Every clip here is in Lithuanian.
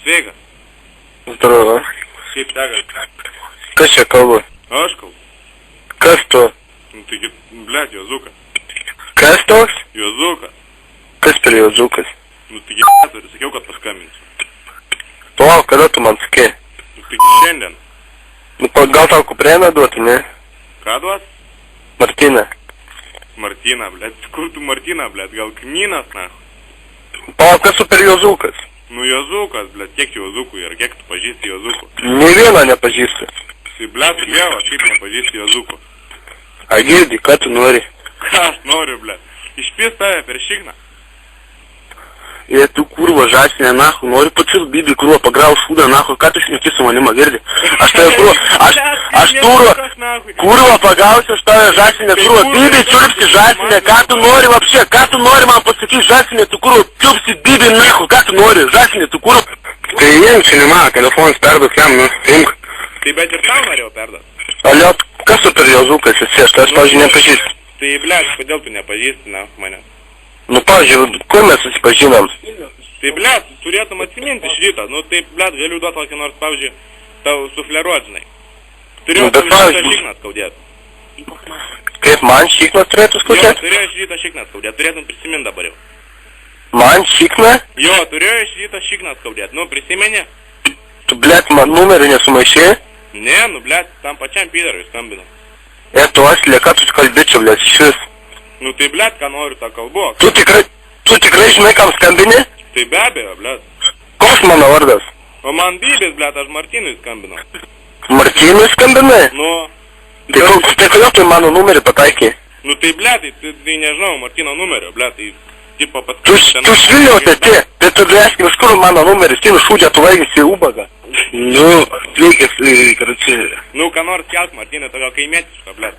Sveikas. Здорово. Kaip tega? Kas čia kalba? Aš kalbu. Kas tu? Nu taigi, blėt, Jozukas. Kas toks? Jozukas. Kas per Jozukas? Nu taigi, sakiau, kad paskambinsiu. Palauk, kada tu man sakei? Nu taigi, šiandien. Nu, gal tau kuprieną duoti, ne? Ką duos? Martyną. Martyną, blėt. Kur tu Martyną, blėt? Gal knynas, na? Palauk, kas tu per Jozukas? Nu Jozukas, blėt. Kiek Jozukų yra? Kiek tu pažįsti Jozukų? Nė vieną nepažįstu. Tai, blėt, Dievą, kaip nepažįsti Jozukų? A girdi, ką tu nori? Ką aš noriu, blėt? Išpis tave per šikną. Jie tu kurva žasinė, nahu, nori pačius bibi kurva pagrau šūdą, nahu, ką tu šneki su manima, girdi? Aš tave kurva, aš turva, kurva pagausiu, aš tave žasinė, kurva, bibi čiulpsi žasinė, ką tu nori vapšė, ką tu nori man pasakyti žasinė, tu kurva, čiulpsi bibi, nahu, ką tu nori, žasinė, tu kurva. Tai jiem čia nema, telefonas perduok jam, nu, imk. Tai bet ir tau norėjau perduot. Alio, kas tu per Jozukas esi, aš tavęs, pavyzdžiui, nepažįstu. Tai, blėt, kodėl tu nepažįsti, na, mane? Nu, pavyzdžiui, kur mes susipažinom? Tai, blėt, turėtum atsiminti iš ryto. Nu, tai, blėt, galiu duoti kokį nors, pavyzdžiui, tau sufleruot, žinai. Turėjau Nu, bet šitą pavyzdžiui- šikną skaudėti. Kaip man šikną turėtų Jo, skaudėti? turėjau iš ryto šikną skaudėti. Turėtum prisiminti dabar jau. Man šikną? Jo, turėjau iš ryto šikną skaudėti. Nu, prisimeni? Tu, blėt, man numerį nesumaišė? Ne, nu, blėt, tam pačiam Pydarui skambinu. Tu Aslė, ką tu kalbėčiau, blėt, šis? Nu, tai, blėt, ką noriu, tą kalbu. Tu tikrai žinai, kam skambini? Tai be abejo, blėt. Koks mano vardas? O man bybės, blėt, aš Martynui skambinu. Martynui skambinai? Nu, Tai kodėl tu mano numerį pataikė? nu, tai, blėt, tai nežinau, Martyno numerio, blėt, tai, tipo, Tu švilniausi, tai tu leiski, iš kur mano numeris, tu šūdė, tu vaigėsi ubaga. Nu, sveikis, karučiai. Nu, ką nors kelk, Martynai, tokio kaimietiško, blėt.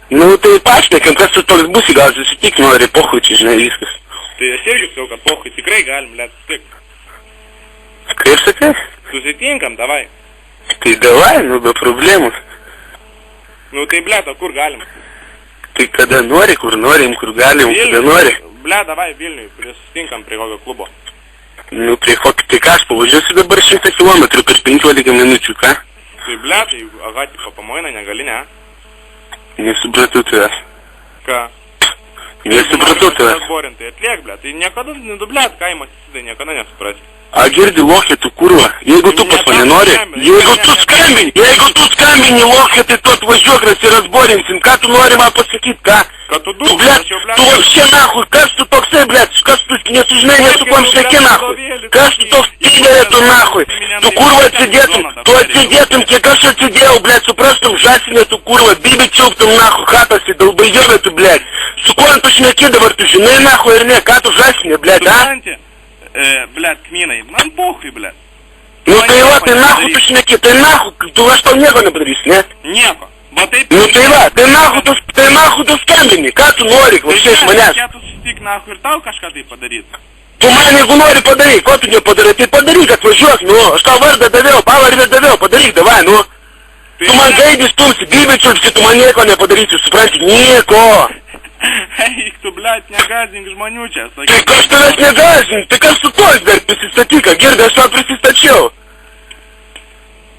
Nu, tai pašnekėm, kas tu toks būsi, gal susitik nori, pohui, čia žinai viskas. Tai aš irgi sakau, kad pohui tikrai galim, blėt, susitik. Kaip sakai? Susitinkam, davai. Tai davai, nu, be problemų. Nu, tai, blėt, o kur galim? Tai kada nori, kur norim, kur galim, kada nori. Blėt, davai Vilniui, susitinkam prie kokio klubo. Nu, prie kokio, tai ką, aš pavažiuosiu dabar 100 km per 15 minučių, ką? Tai, blėt, tai, aha, tipo, pamoina negali, ne? Nesupratau tavęs. Ką? Nesupratau tavęs. Tai atliek, blėt, tai niekada, nu, blėt, kaimas įsidai, niekada nesuprasi. A girdi, lokė, tu kurva, jeigu tu pas mane nori, jeigu tu skambini, lokė, tai tu atvažiuok, mes ir atborinsim, ką tu nori man pasakyti, ką? Kad tu Tu, duš, blėt, aš jau, tu blėt, vapšė, nahui, kas tu toksai, blėt, kas tu nesužinai, nesu kuom šneki, nahui, kas tu toks tingelė, tu, nahui, tu kurva atsidėtum, kiek aš atsidėjau, blėt, suprastum, žasinė, tu kurva, bibi čiauptum, nahui, hatasi, dalbaijovė, tu, blėt, su kuo tu šneki dabar, tu žinai, nahui, ir ne, ką tu žasinė, blėt, a? supranti? Blėt, kmynai, man pohui, blėt. Nu tai va, tai nahu tu šneki, tai nahu, tu aš tau nieko nepadarysi, ne? Nieko. Va taip. Nu tai va, tai nahu tu skambini, ką tu nori, klausai iš manęs? Reikėtų susitik nahu ir tau kažką tai padaryti. Tu man jeigu nori padaryk, ko tu nepadarai, tai padaryk, atvažiuok, nu, aš tau vardą daviau, pavardę daviau, padaryk, davai, nu. Tu man gaidį stumsi, bibičiulpsi, tu man nieko nepadarysi, supranti, nieko. Eik tu, blėt, negazink žmonių čia, Tai sakyk. kas tavęs negazink, tai kas su toks dar prisistatyk, a girdi, aš tau prisistačiau.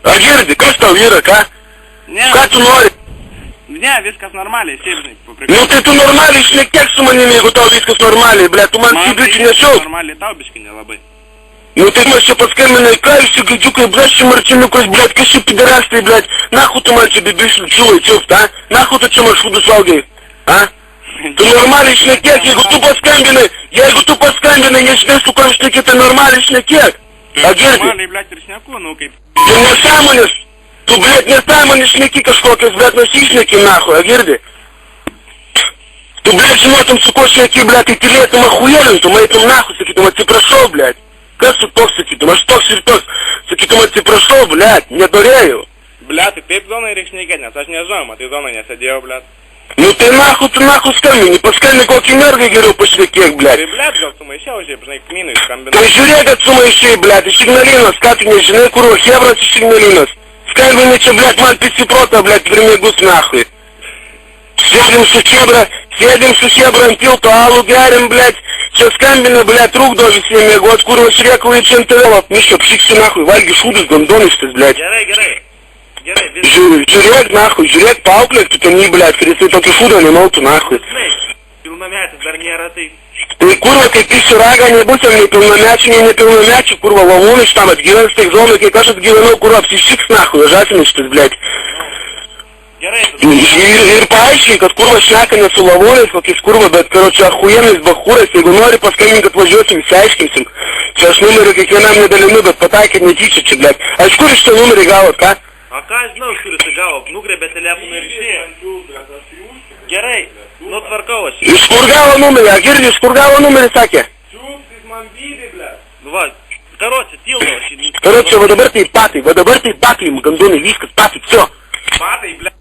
A girdi, kas tau yra, ką? Ne, Ką tu nori? ne, viskas normaliai, šiaip, žinai, Nu tai tu normaliai šnekėk su manimi, jeigu tau viskas normaliai, ble, tu man sibiučių nešiauk. Normaliai, tau biškai nelabai. Nu tai mes čia paskambinai, ką jūs gaidžiukai, ble, čia marčinukas, ble, kas čia piderastai, ble, nahu tu man čia bibišlių čiulai čiulpt, a? Nahu tu čia maršūdus valgai, a? Tu normaliai šnekėk, jeigu tu paskambinai, nežinai su kam šnekėk, tai normaliai šnekėk. A girdi? Normaliai, blėt, ir šneku, nu kaip. Tu nesąmonės, tu, blėt, nesąmonės šneki kažkokias, blėt, nusišneki, nahu, a girdi? Tu, blėt, žinotum, su ko šneki, blėt, tai tylėtum achuėlintum, eitum nahu, sakytum, atsiprašau, blėt. Kas tu toks, sakytum, aš toks ir toks, sakytum, atsiprašau, blėt, nedorėjau. Blėt, tai taip zonai reikia šnekėti, nes aš nežinau, matai zonai nesėdėjau, blėt. Nu tai nahu, tu nahu skambini, paskambini kokį mergą geriau pašnekėk, blėt. Tai, blėt, gal sumaišiau, šiaip, žinai, kmynui skambinu. Tai žiūrėk, kad sumaišiai, blėt, iš Ignalinos, ką tu nežinai, kur Hebras iš Ignalinos. Skambini čia, blėt, man pisiprota, blėt, pirmėgus nahui. Sėdim su Hebra ant tilto, alų gerim, blėt, čia skambina, blėt, trukdo visiem mėgot, kurva, žiūrėk, lai čia ant tave, mišio, pšiksi, nahui, valgy šūdus, gandoništis, blėt. Gerai, gerai. Gerai, Žiūrėk, nahui, žiūrėk, paauklėk tu ten jį, blėt, kad jisai tokį šūdą nemautų, nahui. Pilnametis dar nėra, tai... Tai kurva, kaip iš raga nebus, nei pilnamečių, nei nepilnamečių, kurva, lavūnai šitam atgyvens, tai zonai, kai aš atgyvenau, kurva, apsišiks, nahui, žasiništis, blėt. Gerai, Ir paaiškiai, kad kurva šneka ne su lavūnais, kokiais kurva, bet, karočią, achujenais bachūrais, jeigu nori paskambink, kad važiuosim, įsiaiškinsim. Čia aš numerį kiekvienam nedalinu, bet pataikėt netyčia čia, blėt. Aš kur iš čia numerį gavot, ką? A ką aš žinau, iš kur jisai gavo, nugrebė telefoną ir išėjo. Gerai, nu tvarkau aš. Iš kur gavo numerį, a girdi, iš kur gavo numerį, sakė? Čiūptis man bydė, blė. Nu va, karočią, tildo aš. Karočią, va dabar tai patai, gandonai, viskas, patai, все. Patai, blė.